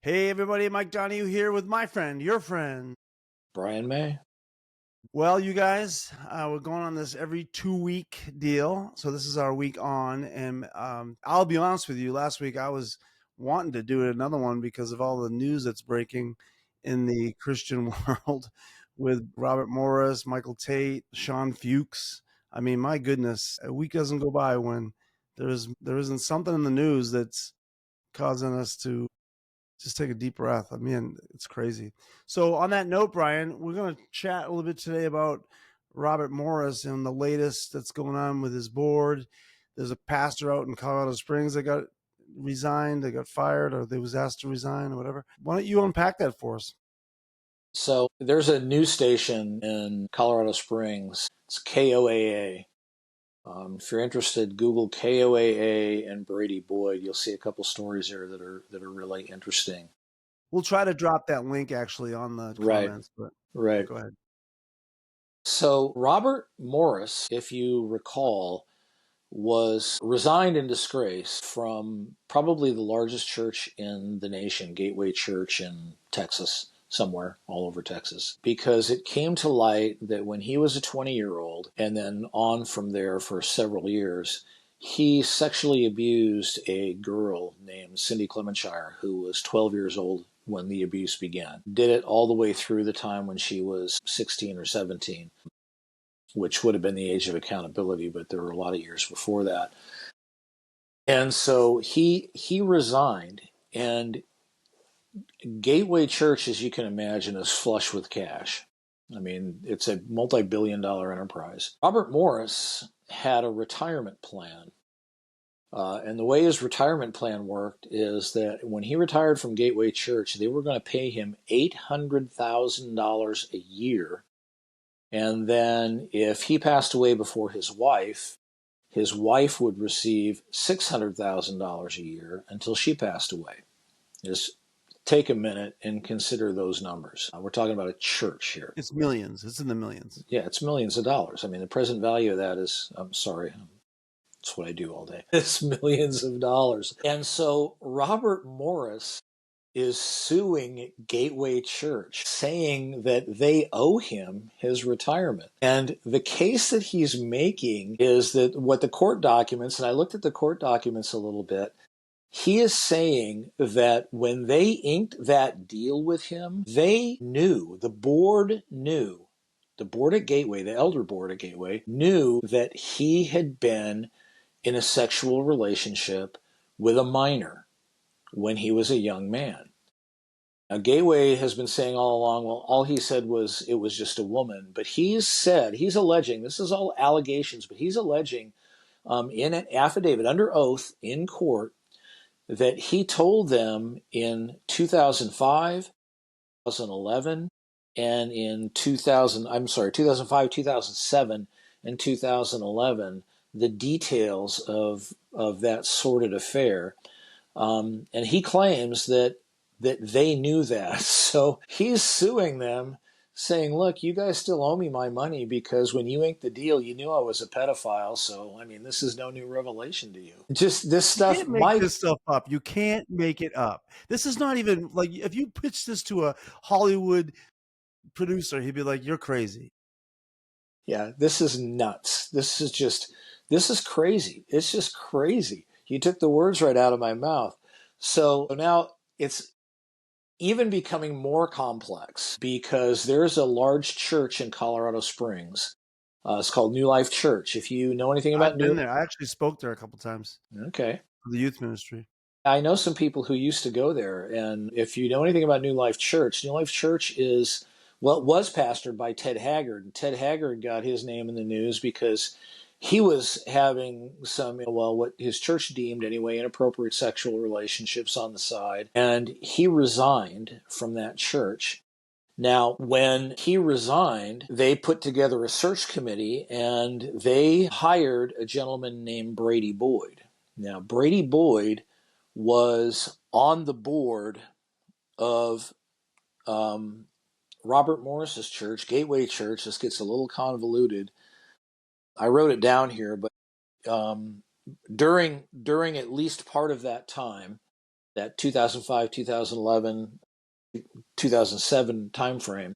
Hey everybody, Mike Donahue here with my friend, your friend. Brian May. Well, you guys, we're going on this every 2 week deal. So this is our week on. And I'll be honest with you, last week I was wanting to do another one because of all the news that's breaking in the Christian world with Robert Morris, Michael Tate, Sean Fuchs. I mean, my goodness, a week doesn't go by when there isn't something in the news that's causing us to just take a deep breath. I mean, it's crazy. So, on that note, Brian, we're going to chat a little bit today about Robert Morris and the latest that's going on with his board. There's a pastor out in Colorado Springs that got resigned, they got fired, or they was asked to resign, or whatever. Why don't you unpack that for us? So there's a news station in Colorado Springs. It's KOAA. If you're interested, Google KOAA and Brady Boyd. You'll see a couple stories there that are really interesting. We'll try to drop that link actually on the Right, comments, but right. go ahead. So Robert Morris, if you recall, was resigned in disgrace from probably the largest church in the nation, Gateway Church in Texas, somewhere all over Texas, because it came to light that when he was a 20-year-old and then on from there for several years, he sexually abused a girl named Cindy Clementshire, who was 12 years old when the abuse began. Did it all the way through the time when she was 16 or 17, which would have been the age of accountability, but there were a lot of years before that. And so he resigned, and Gateway Church, as you can imagine, is flush with cash. I mean, it's a multi-billion-dollar enterprise. Robert Morris had a retirement plan. And the way his retirement plan worked is that when he retired from Gateway Church, they were going to pay him $800,000 a year. And then if he passed away before his wife would receive $600,000 a year until she passed away. Just take a minute and consider those numbers. We're talking about a church here. It's millions. It's in the millions. Yeah, it's millions of dollars. I mean, the present value of that is, I'm sorry, that's what I do all day. It's millions of dollars. And so Robert Morris is suing Gateway Church, saying that they owe him his retirement. And the case that he's making is that what the court documents, and I looked at the court documents a little bit, he is saying that when they inked that deal with him, they knew, the board at Gateway, the elder board at Gateway, knew that he had been in a sexual relationship with a minor when he was a young man. Now, Gateway has been saying all along, well, all he said was it was just a woman. But he's alleging, this is all allegations, but he's alleging in an affidavit under oath in court that he told them in 2005, 2011, and in 2005, 2007, and 2011, the details of that sordid affair. And he claims that they knew that. So he's suing them, saying, look, you guys still owe me my money because when you inked the deal, you knew I was a pedophile. So, I mean, this is no new revelation to you. Just this You stuff, can't make Mike. this stuff up. You can't make it up. This is not even like if you pitch this to a Hollywood producer, he'd be like, "You're crazy." Yeah, this is nuts. This is crazy. It's just crazy. You took the words right out of my mouth. So now it's even becoming more complex because there's a large church in Colorado Springs. It's called New Life Church. If you know anything about I've been there. I actually spoke there a couple times okay. for the youth ministry. I know some people who used to go there, and if you know anything about New Life Church is, well, it was pastored by Ted Haggard. And Ted Haggard got his name in the news because he was having some, well, what his church deemed anyway, inappropriate sexual relationships on the side. And he resigned from that church. Now, when he resigned, they put together a search committee and they hired a gentleman named Brady Boyd. Now, Brady Boyd was on the board of Robert Morris's church, Gateway Church. This gets a little convoluted. I wrote it down here, but during at least part of that time, that 2005, 2011, 2007 timeframe,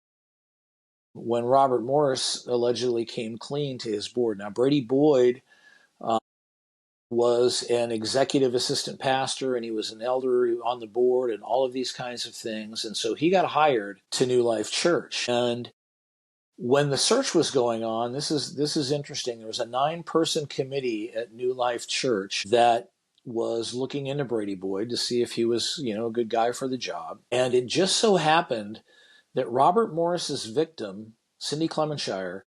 when Robert Morris allegedly came clean to his board. Now, Brady Boyd uh, was an executive assistant pastor, and he was an elder on the board and all of these kinds of things. And so he got hired to New Life Church. And when the search was going on, this is interesting. There was a 9-person committee at New Life Church that was looking into Brady Boyd to see if he was, a good guy for the job. And it just so happened that Robert Morris's victim, Cindy Clementshire,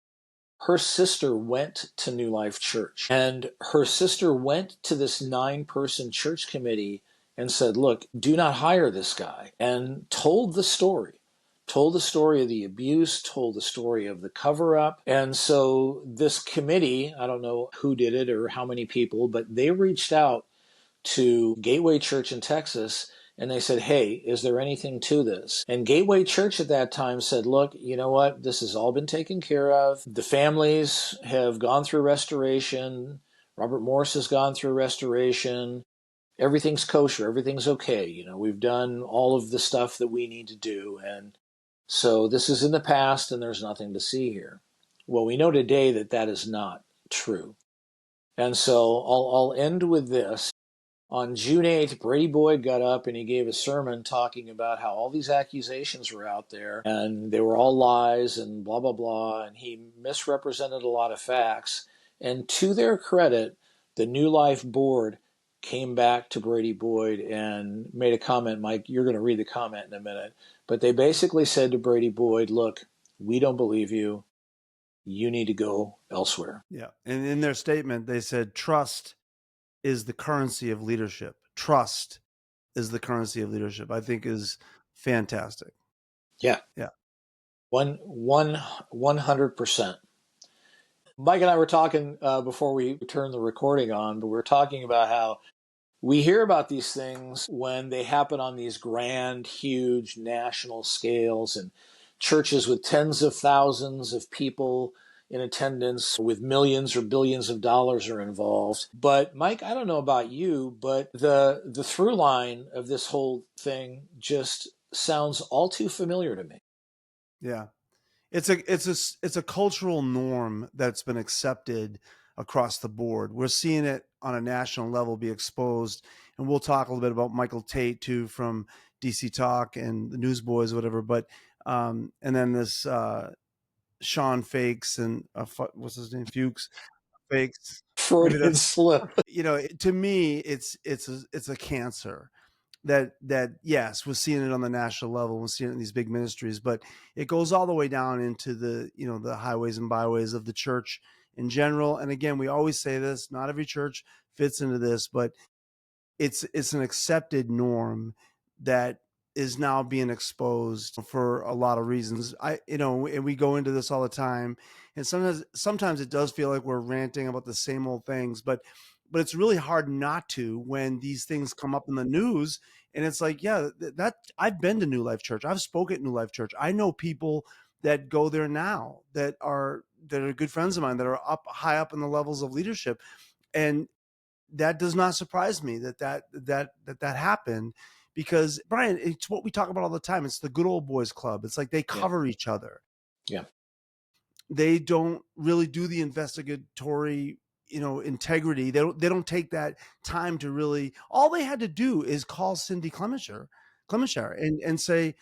her sister went to New Life Church. And her sister went to this 9-person church committee and said, look, do not hire this guy, and told the story. Told the story of the abuse, told the story of the cover up. And so this committee, I don't know who did it or how many people, but they reached out to Gateway Church in Texas and they said, hey, is there anything to this? And Gateway Church at that time said, look, you know what? This has all been taken care of. The families have gone through restoration. Robert Morris has gone through restoration. Everything's kosher. Everything's okay. We've done all of the stuff that we need to do. And so this is in the past and there's nothing to see here. Well, we know today that that is not true. And so I'll end with this. On June 8th, Brady Boyd got up and he gave a sermon talking about how all these accusations were out there and they were all lies and blah, blah, blah. And he misrepresented a lot of facts. And to their credit, the New Life board came back to Brady Boyd and made a comment. Mike, you're going to read the comment in a minute. But they basically said to Brady Boyd, look, we don't believe you. You need to go elsewhere. Yeah. And in their statement, they said, trust is the currency of leadership. Trust is the currency of leadership. I think is fantastic. Yeah. Yeah. 100%. Mike and I were talking before we turned the recording on, but we were talking about how we hear about these things when they happen on these grand, huge national scales and churches with tens of thousands of people in attendance with millions or billions of dollars are involved. But Mike, I don't know about you, but the through line of this whole thing just sounds all too familiar to me. Yeah. It's a cultural norm that's been accepted across the board. We're seeing it on a national level be exposed, and we'll talk a little bit about Michael Tate too from DC Talk and the Newsboys, whatever. But and then this Sean Fakes and what's his name, Fuchs Fakes. Maybe Freudian that's slip. to me it's a cancer that yes, we're seeing it on the national level, we're seeing it in these big ministries, but it goes all the way down into the the highways and byways of the church in general. And again, we always say this, not every church fits into this, but it's an accepted norm that is now being exposed for a lot of reasons. And we go into this all the time, and sometimes it does feel like we're ranting about the same old things, but it's really hard not to when these things come up in the news. And it's like, yeah, that I've been to New Life Church, I've spoken at New Life Church, I know people that go there now that are good friends of mine that are high up in the levels of leadership. And that does not surprise me that happened, because Brian, it's what we talk about all the time. It's the good old boys club. It's like they cover each other. Yeah. They don't really do the investigatory, integrity. They don't take that time to really. All they had to do is call Cindy Clementshire and say,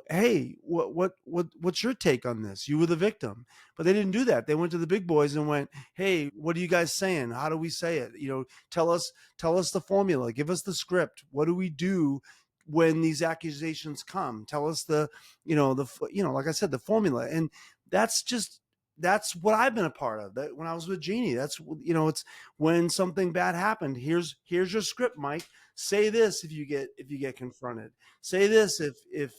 hey, what's your take on this? You were the victim. But they didn't do that. They went to the big boys and went, hey, what are you guys saying? How do we say it? Tell us the formula, give us the script. What do we do when these accusations come? Tell us like I said, the formula. And that's what I've been a part of. That when I was with Jeannie, that's it's when something bad happened. Here's your script, Mike. Say this if you get confronted. Say this if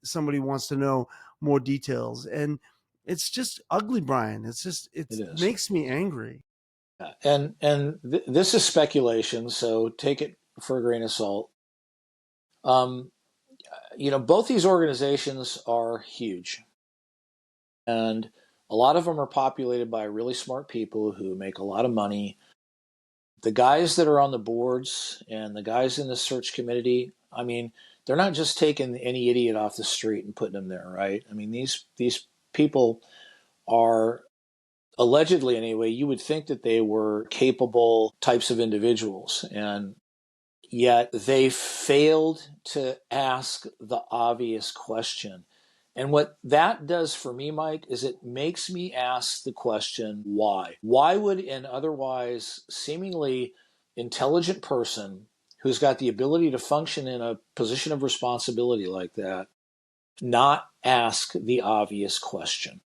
somebody wants to know more details. And it's just ugly, Brian. It makes me angry. And this is speculation, so take it for a grain of salt. Both these organizations are huge, and a lot of them are populated by really smart people who make a lot of money. the guys that are on the boards and the guys in the search committee, I mean, they're not just taking any idiot off the street and putting them there, right? I mean, these people are allegedly, anyway, you would think that they were capable types of individuals, and yet they failed to ask the obvious question. And what that does for me, Mike, is it makes me ask the question, why? Why would an otherwise seemingly intelligent person who's got the ability to function in a position of responsibility like that not ask the obvious question?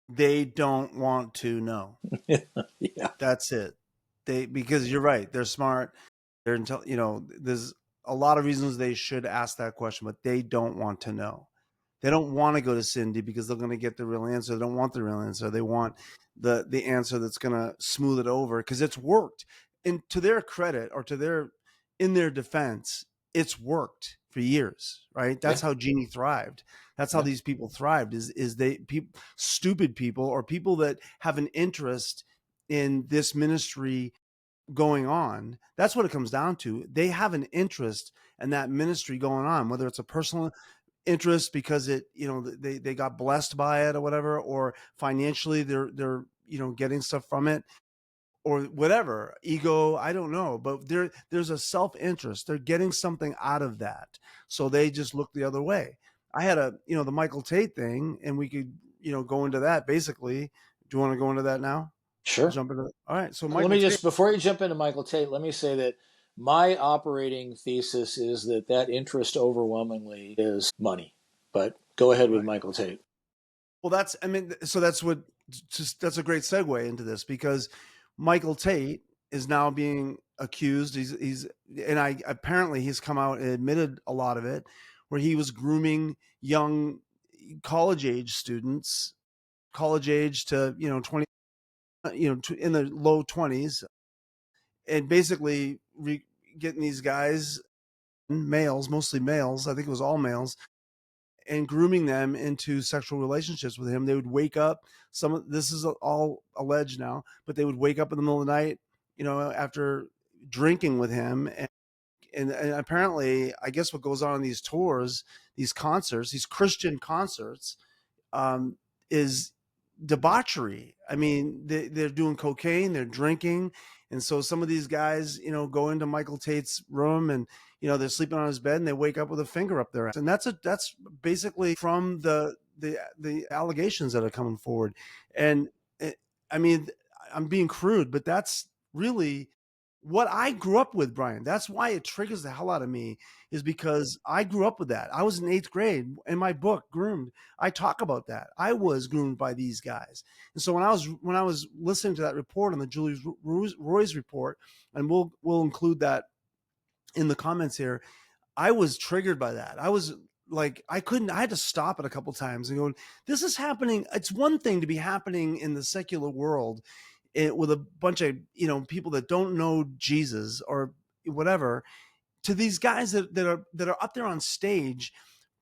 They don't want to know. Yeah. That's it. Because you're right. They're smart. They're there's a lot of reasons they should ask that question, but they don't want to know. They don't want to go to Cindy because they're going to get the real answer. They don't want the real answer. They want the answer that's going to smooth it over because it's worked. And to their credit, or in their defense, it's worked for years, right? That's how Genie thrived. That's how these people thrived. Stupid people, or people that have an interest in this ministry going on. That's what it comes down to. They have an interest in that ministry going on, whether it's a personal interest because they got blessed by it or whatever, or financially they're getting stuff from it, or whatever, ego, I don't know, but there's a self-interest. They're getting something out of that, so they just look the other way. I had the Michael Tate thing, and we could go into that basically. Do you want to go into that now? Sure. Jump into that. All right, so Let Michael me Tate. just, before you jump into Michael Tate, let me say that my operating thesis is that interest overwhelmingly is money. But go ahead with Right. Michael Tate. Well, that's a great segue into this, because Michael Tate is now being accused. Apparently he's come out and admitted a lot of it, where he was grooming young college age students, college age to 20, in the low 20s, and basically getting these guys, males, mostly males, I think it was all males, and grooming them into sexual relationships with him. They would wake up. This is all alleged now, but they would wake up in the middle of the night, after drinking with him, and apparently, I guess what goes on in these tours, these concerts, these Christian concerts, is debauchery. I mean, they're doing cocaine, they're drinking, and so some of these guys, go into Michael Tate's room, and they're sleeping on his bed, and they wake up with a finger up their ass, and that's basically from the allegations that are coming forward. And I mean, I'm being crude, but that's really what I grew up with, Brian. That's why it triggers the hell out of me, is because I grew up with that. I was in 8th grade. In my book, Groomed, I talk about that. I was groomed by these guys. And so when I was listening to that report on the Julius Roy's report, and we'll include that in the comments here, I was triggered by that. I was like, I had to stop it a couple times and go, this is happening. It's one thing to be happening in the secular world, with a bunch of people that don't know Jesus or whatever, to these guys that are up there on stage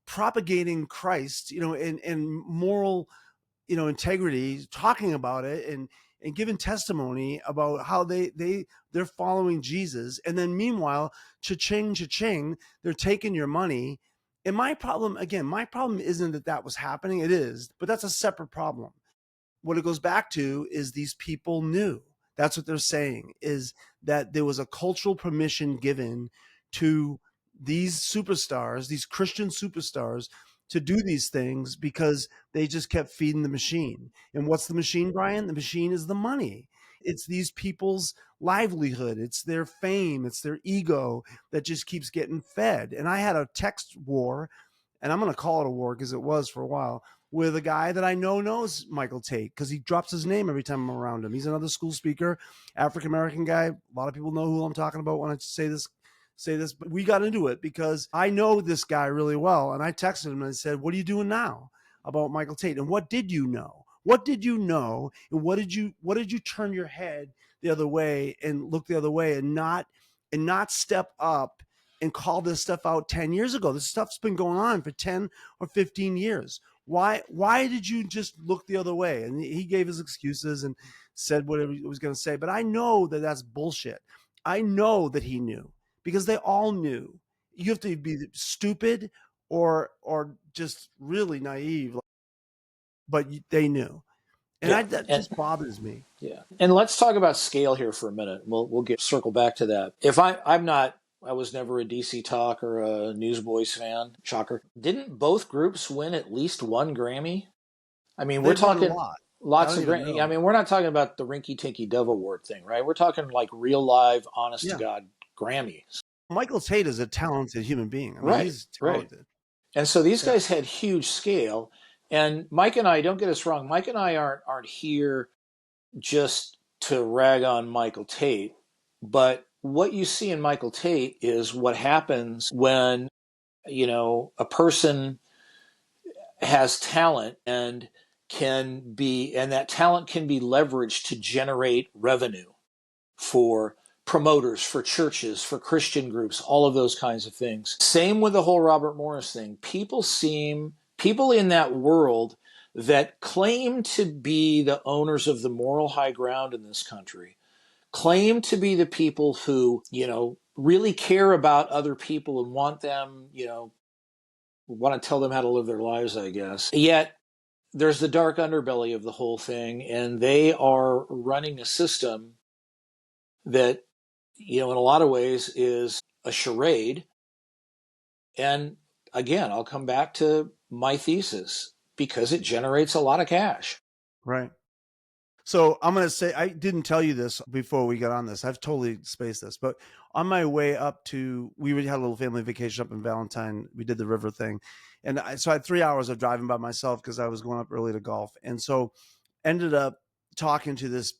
propagating Christ, and moral, integrity, talking about it, and giving testimony about how they're following Jesus. And then meanwhile, cha-ching, they're taking your money. And my problem isn't that was happening. It is, but that's a separate problem. What it goes back to is these people knew. That's what they're saying, is that there was a cultural permission given to these superstars, these Christian superstars, to do these things because they just kept feeding the machine. And what's the machine, Brian? The machine is the money. It's these people's livelihood. It's their fame. It's their ego that just keeps getting fed. And I had a text war, and I'm going to call it a war because it was for a while, with a guy that I know knows Michael Tate, because he drops his name every time I'm around him. He's another school speaker, African-American guy. A lot of people know who I'm talking about when I say this, but we got into it because I know this guy really well. And I texted him and I said, what are you doing now about Michael Tate? And what did you know? What did you know? And what did you turn your head the other way and look the other way, and not step up and call this stuff out 10 years ago? This stuff's been going on for 10 or 15 years. Why did you just look the other way? And he gave his excuses and said whatever he was going to say. But I know that that's bullshit. I know that he knew because they all knew. You have to be stupid or just really naive, but they knew. And that just bothers me. Yeah. And let's talk about scale here for a minute. We'll circle back to that. I was never a DC Talk or a Newsboys fan. Shocker. Didn't both groups win at least one Grammy? I mean, we're talking a lot. Lots of Grammy. I mean, we're not talking about the Rinky Tinky Dove Award thing, right? We're talking like real live, honest to God Grammys. Michael Tate is a talented human being. I mean, he's talented. Right. And so these guys had huge scale. And Mike and I, don't get us wrong, Mike and I aren't here just to rag on Michael Tate. But what you see in Michael Tate is what happens when, a person has talent and that talent can be leveraged to generate revenue for promoters, for churches, for Christian groups, all of those kinds of things. Same with the whole Robert Morris thing. People in that world that claim to be the owners of the moral high ground in this country, claim to be the people who, really care about other people and want them, want to tell them how to live their lives, I guess. Yet there's the dark underbelly of the whole thing, and they are running a system that, in a lot of ways is a charade. And again, I'll come back to my thesis, because it generates a lot of cash. Right. So I'm going to say, I didn't tell you this before we got on this. I've totally spaced this, but on my way up we had a little family vacation up in Valentine. We did the river thing. And so I had 3 hours of driving by myself because I was going up early to golf. And so ended up talking to this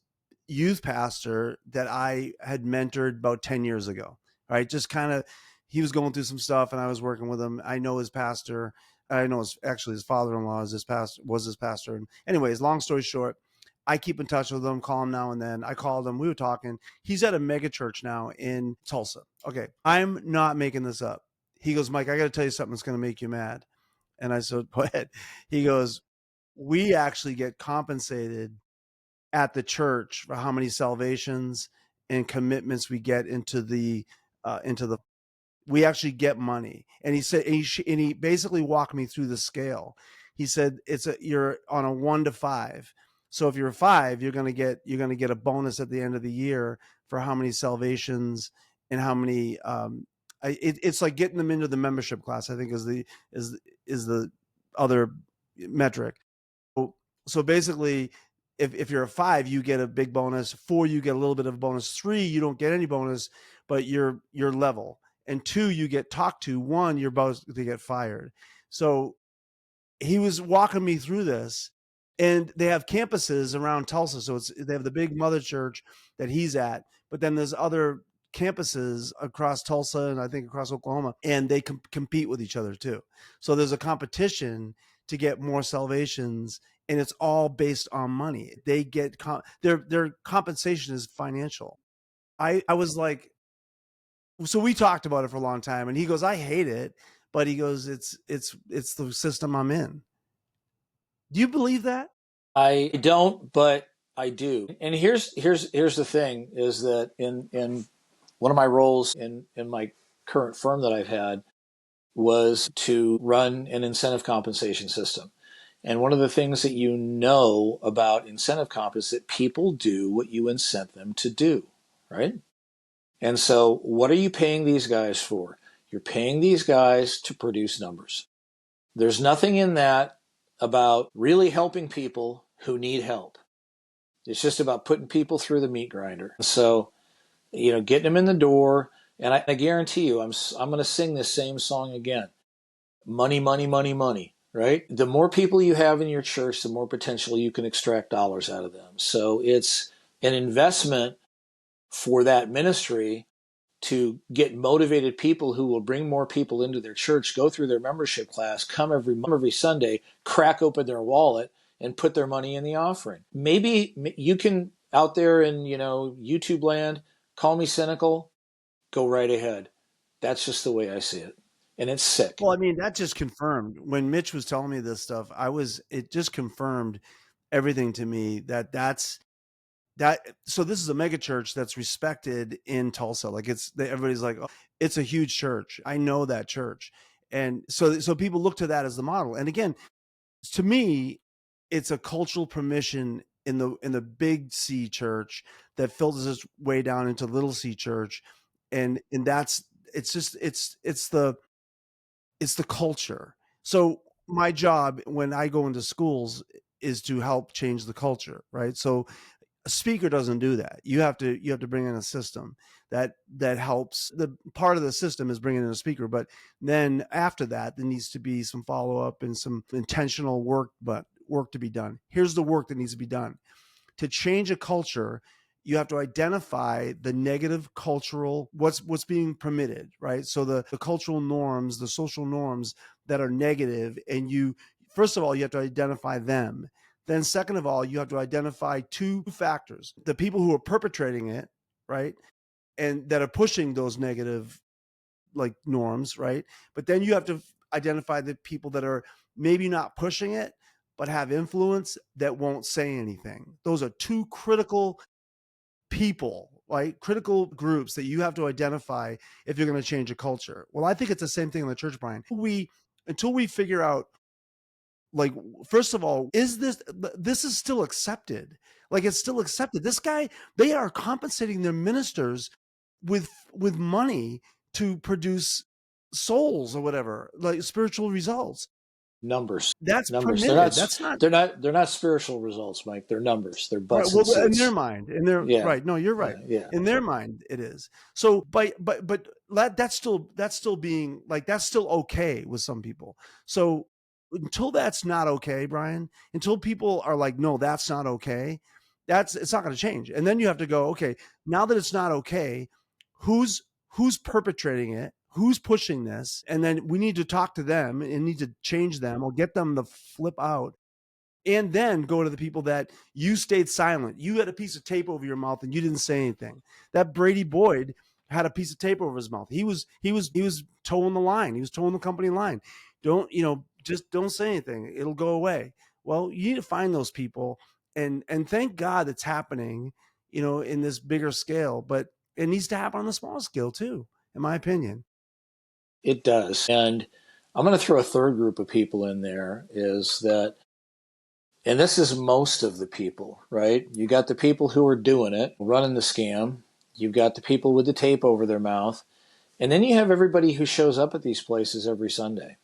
youth pastor that I had mentored about 10 years ago, right? Just kind of, he was going through some stuff and I was working with him. I know his pastor. I know his father-in-law was his pastor. And anyways, long story short, I keep in touch with him, call him now and then. I called him. We were talking. He's at a mega church now in Tulsa. Okay. I'm not making this up. He goes, Mike, I got to tell you something that's going to make you mad. And I said, go ahead. He goes, we actually get compensated at the church for how many salvations and commitments we get into the we actually get money. And he said, and he basically walked me through the scale. He said, you're on a 1 to 5. So if you're a 5, you're going to get a bonus at the end of the year for how many salvations and how many, it's like getting them into the membership class, I think is the other metric. So basically, if you're a 5, you get a big bonus. 4, you get a little bit of a bonus. 3, you don't get any bonus, but you're level. And 2, you get talked to. 1, you're about to get fired. So he was walking me through this, and they have campuses around Tulsa. So they have the big mother church that he's at, but then there's other campuses across Tulsa and I think across Oklahoma, and they compete with each other too. So there's a competition to get more salvations, and it's all based on money. They get their compensation is financial. I was like, so we talked about it for a long time, and he goes, I hate it, but he goes, it's the system I'm in. Do you believe that? I don't, but I do. And here's the thing, is that in one of my roles in my current firm that I've had was to run an incentive compensation system. And one of the things that about incentive comp is that people do what you incent them to do, right? And so what are you paying these guys for? You're paying these guys to produce numbers. There's nothing in that about really helping people who need help. It's just about putting people through the meat grinder. So, getting them in the door. And I guarantee you, I'm going to sing this same song again. Money, money, money, money, right? The more people you have in your church, the more potential you can extract dollars out of them. So it's an investment for that ministry to get motivated people who will bring more people into their church, go through their membership class, come every Sunday, crack open their wallet, and put their money in the offering. Maybe you can, out there in YouTube land, call me cynical, go right ahead. That's just the way I see it. and it's sick. Well, I mean, that just confirmed when Mitch was telling me this stuff. It just confirmed everything to me that. So this is a mega church that's respected in Tulsa. Like everybody's like, oh, it's a huge church. I know that church. And so people look to that as the model. And again, to me, it's a cultural permission in the big C church that filters its way down into little C church. And that's, it's just, it's the culture. So my job when I go into schools is to help change the culture, right? So a speaker doesn't do that. You have to bring in a system that helps. The part of the system is bringing in a speaker, but then after that, there needs to be some follow up and some intentional work to be done. Here's the work that needs to be done to change a culture. You have to identify the negative cultural what's being permitted, right? So the cultural norms, the social norms that are negative, and you first of all you have to identify them. Then second of all, you have to identify two factors: the people who are perpetrating it, right, and that are pushing those negative like norms, right? But then you have to identify the people that are maybe not pushing it but have influence that won't say anything. Those are two critical people, right? Critical groups that you have to identify if you're going to change a culture. Well, I think it's the same thing in the church, Brian. Until we figure out, like, first of all, is this is still accepted? Like, it's still accepted. This guy, they are compensating their ministers with money to produce souls or whatever, like spiritual results. Numbers. That's Numbers. permitted. That's not They're not spiritual results, Mike. They're numbers. They're right. butts and Well, in their seats. mind, in their Yeah. right. No, you're right. Yeah. In their mind, it is. So, but that's still being like that's still okay with some people. So until that's not okay, Brian, until people are like, no, that's not okay, it's not going to change. And then you have to go, okay, now that it's not okay, who's perpetrating it? Who's pushing this? And then we need to talk to them and need to change them or get them to flip out. And then go to the people that you stayed silent. You had a piece of tape over your mouth and you didn't say anything. That Brady Boyd had a piece of tape over his mouth. He was towing the line. He was towing the company line. Just don't say anything. It'll go away. Well, you need to find those people and thank God it's happening, in this bigger scale, but it needs to happen on the small scale too, in my opinion. It does. And I'm going to throw a third group of people in there is that, and this is most of the people, right? You got the people who are doing it, running the scam. You've got the people with the tape over their mouth. And then you have everybody who shows up at these places every Sunday,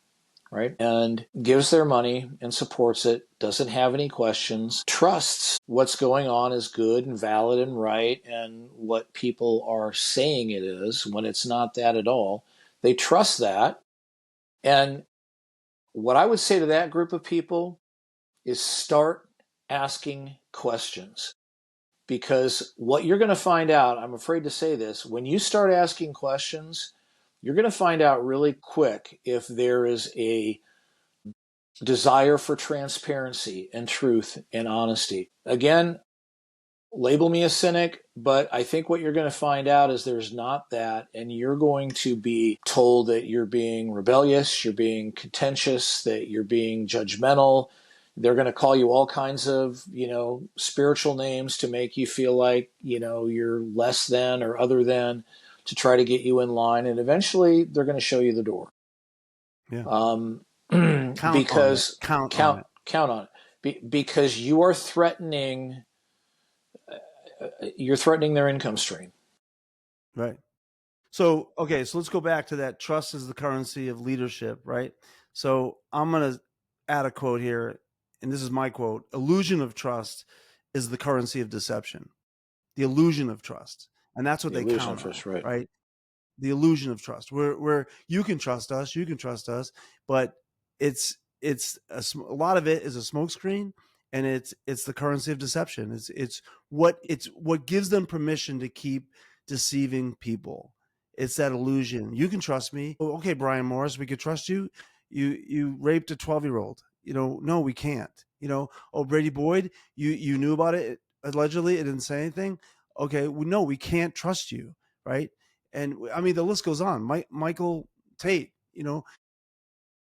right? And gives their money and supports it, doesn't have any questions, trusts what's going on is good and valid and right, and what people are saying it is when it's not that at all. They trust that. And what I would say to that group of people is start asking questions. Because what you're going to find out, I'm afraid to say this, when you start asking questions, you're going to find out really quick if there is a desire for transparency and truth and honesty. Again, label me a cynic, but I think what you're going to find out is there's not that, and you're going to be told that you're being rebellious, you're being contentious, that you're being judgmental. They're going to call you all kinds of, spiritual names to make you feel like, you're less than or other than, to try to get you in line, and eventually they're going to show you the door. Yeah. Because count on it. Because you are threatening their income stream. Right. So, okay, so let's go back to that. Trust is the currency of leadership, right? So I'm going to add a quote here, and this is my quote. Illusion of trust is the currency of deception. The illusion of trust. And that's what they count on, right? The illusion of trust, where you can trust us, but it's a lot of it is a smokescreen, and it's the currency of deception. It's what gives them permission to keep deceiving people. It's that illusion. You can trust me. Oh, okay, Brian Morris, we could trust you. You raped a 12-year-old. No, we can't. Oh, Brady Boyd, you knew about it allegedly. It didn't say anything. Okay, no, we can't trust you, right? And I mean, the list goes on. Michael Tate,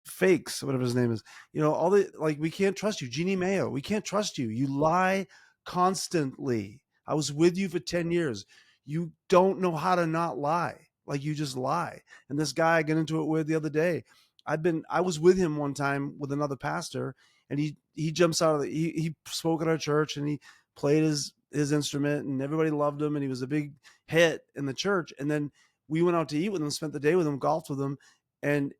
fakes, whatever his name is, all the, like, we can't trust you. Jeannie Mayo, we can't trust you. You lie constantly. I was with you for 10 years. You don't know how to not lie. Like, you just lie. And this guy I got into it with the other day, I was with him one time with another pastor, and he jumps out of he spoke at our church, and he played his instrument, and everybody loved him, and he was a big hit in the church. And then we went out to eat with him, spent the day with him, golfed with him. And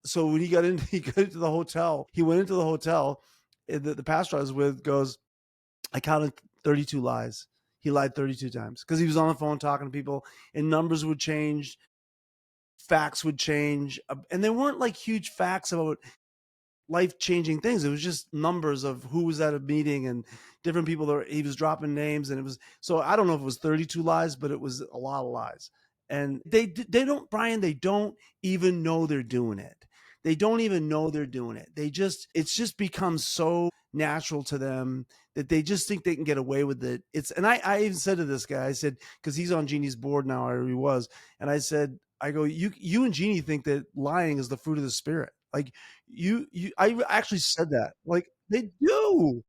so when he got into the hotel, he went into the hotel, and the pastor I was with goes, I counted 32 lies. He lied 32 times because he was on the phone talking to people, and numbers would change, facts would change. And they weren't like huge facts about life-changing things. It was just numbers of who was at a meeting and different people that he was dropping names. And it was, so I don't know if it was 32 lies, but it was a lot of lies. And they don't, Brian, they don't even know they're doing it. They don't even know they're doing it. It's just become so natural to them that they just think they can get away with it. And I even said to this guy, I said, because he's on Jeannie's board now, or he was, and I said, I go, you and Jeannie think that lying is the fruit of the spirit. Like, I actually said that. Like, they do.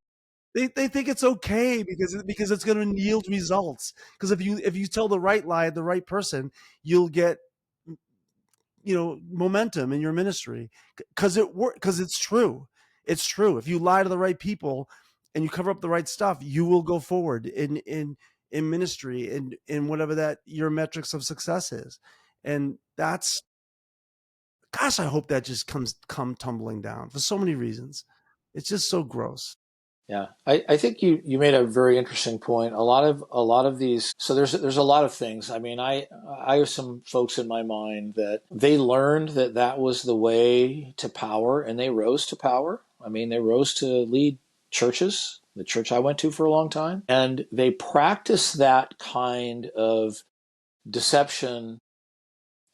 They think it's okay because it's going to yield results. Because if you tell the right lie at the right person, you'll get momentum in your ministry, because it's true. It's true. If you lie to the right people and you cover up the right stuff, you will go forward in ministry and in whatever that your metrics of success is. And that's, gosh, I hope that just come tumbling down for so many reasons. It's just so gross. Yeah, I think you made a very interesting point. A lot of these. So there's a lot of things. I mean, I have some folks in my mind that they learned that was the way to power, and they rose to power. I mean, they rose to lead churches. The church I went to for a long time, and they practiced that kind of deception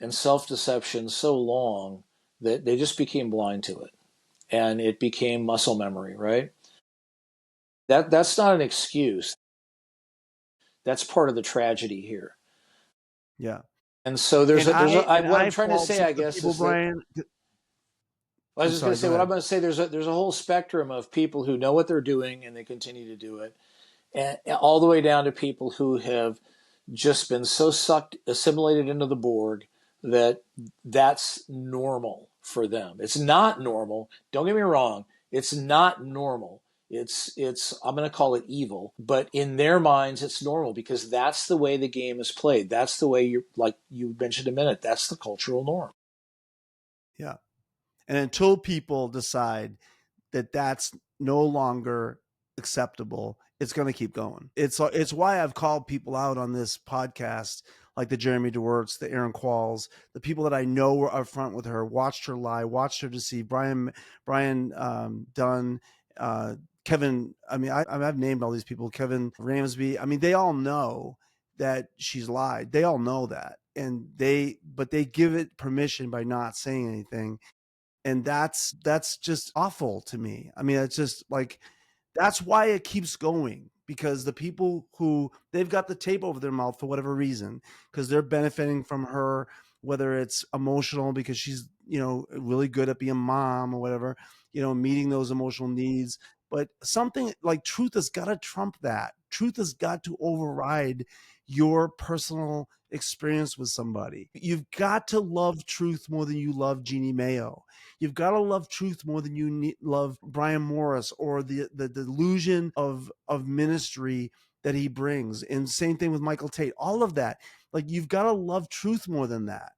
and self-deception so long that they just became blind to it, and it became muscle memory, right? That's not an excuse. That's part of the tragedy here. Yeah. And so what I'm trying to say, I guess, people, is that Brian. I was I'm just sorry. going to say Go what I'm ahead. going to say. There's a whole spectrum of people who know what they're doing and they continue to do it, and all the way down to people who have just been so assimilated into the Borg that that's normal for them. It's not normal. Don't get me wrong. It's not normal. It's I'm going to call it evil, but in their minds it's normal because that's the way the game is played. That's the way like you mentioned a minute. That's the cultural norm. Yeah. And until people decide that that's no longer acceptable, it's going to keep going. It's why I've called people out on this podcast, like the Jeremy DeWerts, the Aaron Qualls, the people that I know were upfront with her, watched her lie, watched her deceive. Brian Dunn, Kevin. I mean, I've named all these people. Kevin Ramsby. I mean, they all know that she's lied. They all know that, but they give it permission by not saying anything. And that's just awful to me. I mean, it's just like, that's why it keeps going, because the people who they've got the tape over their mouth for whatever reason, because they're benefiting from her, whether it's emotional because she's really good at being mom or whatever, meeting those emotional needs. But something like truth has got to trump that. Truth has got to override your personal experience with somebody. You've got to love truth more than you love Jeannie Mayo. You've got to love truth more than you love Brian Morris or the delusion of ministry that he brings. And same thing with Michael Tate. All of that. Like, you've got to love truth more than that.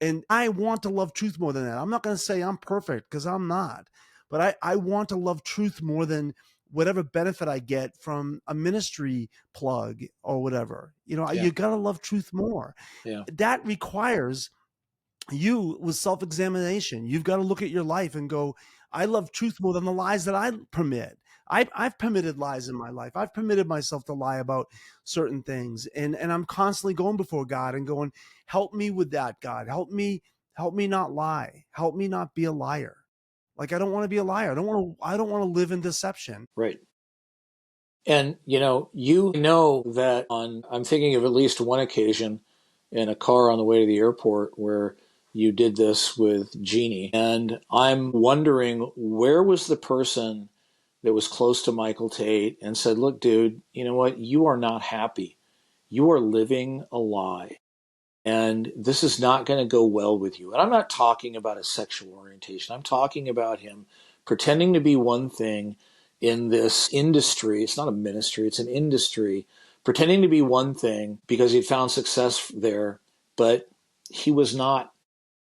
And I want to love truth more than that. I'm not going to say I'm perfect, because I'm not. But I want to love truth more than whatever benefit I get from a ministry plug or whatever. Yeah. You got to love truth more. Yeah. That requires you with self-examination. You've got to look at your life and go, I love truth more than the lies that I permit. I've permitted lies in my life. I've permitted myself to lie about certain things. And I'm constantly going before God and going, help me with that, God. Help me not lie. Help me not be a liar. Like, I don't want to be a liar. I don't want to live in deception. Right. And that I'm thinking of at least one occasion in a car on the way to the airport where you did this with Jeannie. And I'm wondering, where was the person that was close to Michael Tate and said, look, dude, you know what? You are not happy. You are living a lie. And this is not going to go well with you. And I'm not talking about a sexual orientation. I'm talking about him pretending to be one thing in this industry. It's not a ministry, it's an industry, pretending to be one thing because he'd found success there, but he was not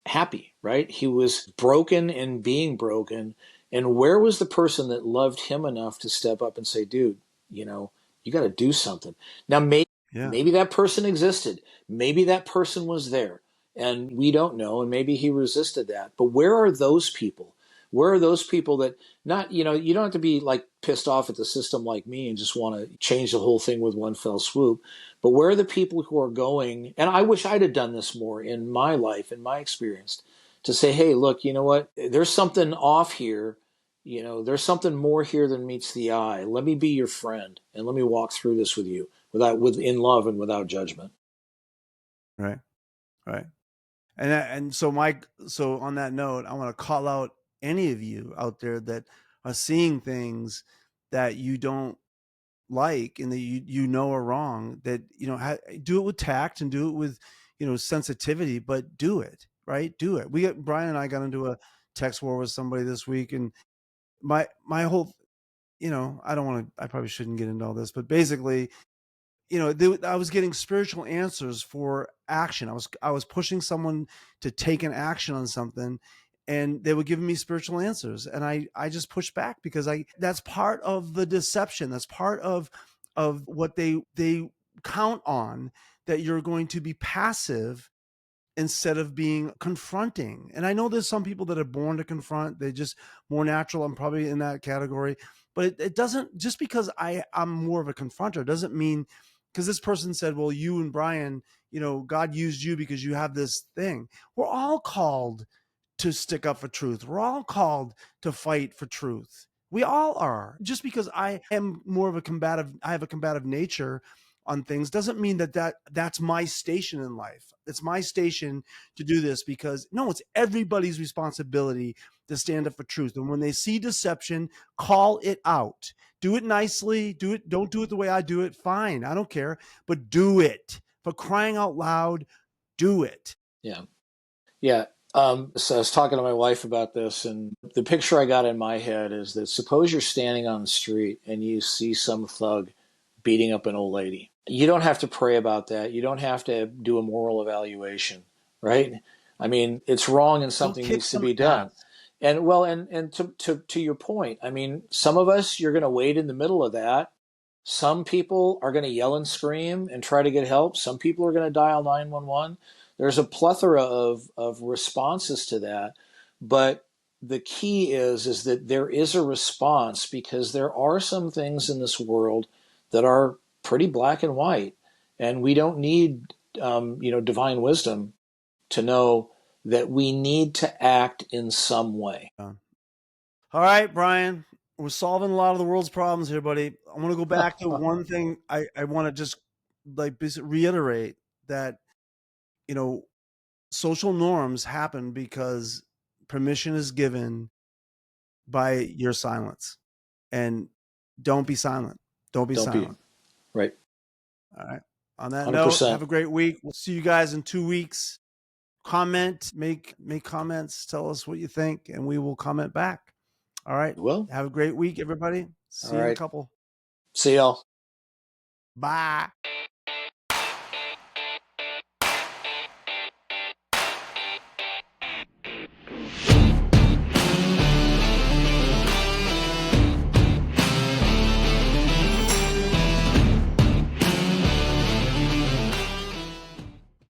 happy, right? He was broken and being broken. And where was the person that loved him enough to step up and say, dude, you know, you got to do something. Now, Yeah. maybe that person existed. Maybe that person was there and we don't know. And maybe he resisted that. But where are those people? Where are those people that not, you know, you don't have to be like pissed off at the system like me and just want to change the whole thing with one fell swoop. But where are the people who are going, and I wish I'd have done this more in my life, in my experience, to say, hey, look, you know what? There's something off here. You know, there's something more here than meets the eye. Let me be your friend and let me walk through this with you in love and without judgment. Right. Right. And so Mike, so on that note, I want to call out any of you out there that are seeing things that you don't like and that you know are wrong, that do it with tact and do it with sensitivity, but do it, right? Do it. Brian and I got into a text war with somebody this week, and my whole, I don't want to, I probably shouldn't get into all this, but basically, I was getting spiritual answers for action. I was pushing someone to take an action on something, and they were giving me spiritual answers, and I just pushed back because that's part of the deception. That's part of what they count on, that you're going to be passive instead of being confronting. And I know there's some people that are born to confront, they're just more natural. I'm probably in that category. But it doesn't, just because I'm more of a confronter doesn't mean, because this person said, well, you and Brian, God used you because you have this thing. We're all called to stick up for truth. We're all called to fight for truth. We all are. Just because I am more of I have a combative nature on things, doesn't mean that's my station in life. It's my station to do this, because no, it's everybody's responsibility to stand up for truth. And when they see deception, call it out. Do it nicely. Don't do it the way I do it. Fine. I don't care, but do it. For crying out loud, do it. Yeah. Yeah. So I was talking to my wife about this, and the picture I got in my head is that suppose you're standing on the street and you see some thug beating up an old lady. You don't have to pray about that. You don't have to do a moral evaluation, right? I mean, it's wrong and Go something kick needs to some be done. ass. And well, and to your point, I mean, some of us, you're going to wade in the middle of that. Some people are going to yell and scream and try to get help. Some people are going to dial 911. There's a plethora of responses to that. But the key is that there is a response, because there are some things in this world that are pretty black and white. And we don't need, divine wisdom to know that we need to act in some way. All right, Brian, we're solving a lot of the world's problems here, buddy. I want to go back to one thing. I want to just reiterate that, you know, social norms happen because permission is given by your silence. And don't be silent. Don't be Don't be silent. right. All right. On that note, 100%. have a great week. We'll see you guys in 2 weeks. Comment, make comments, tell us what you think, and we will comment back. All right. Well, Have a great week, everybody. all See you in a right. couple. See y'all. Bye.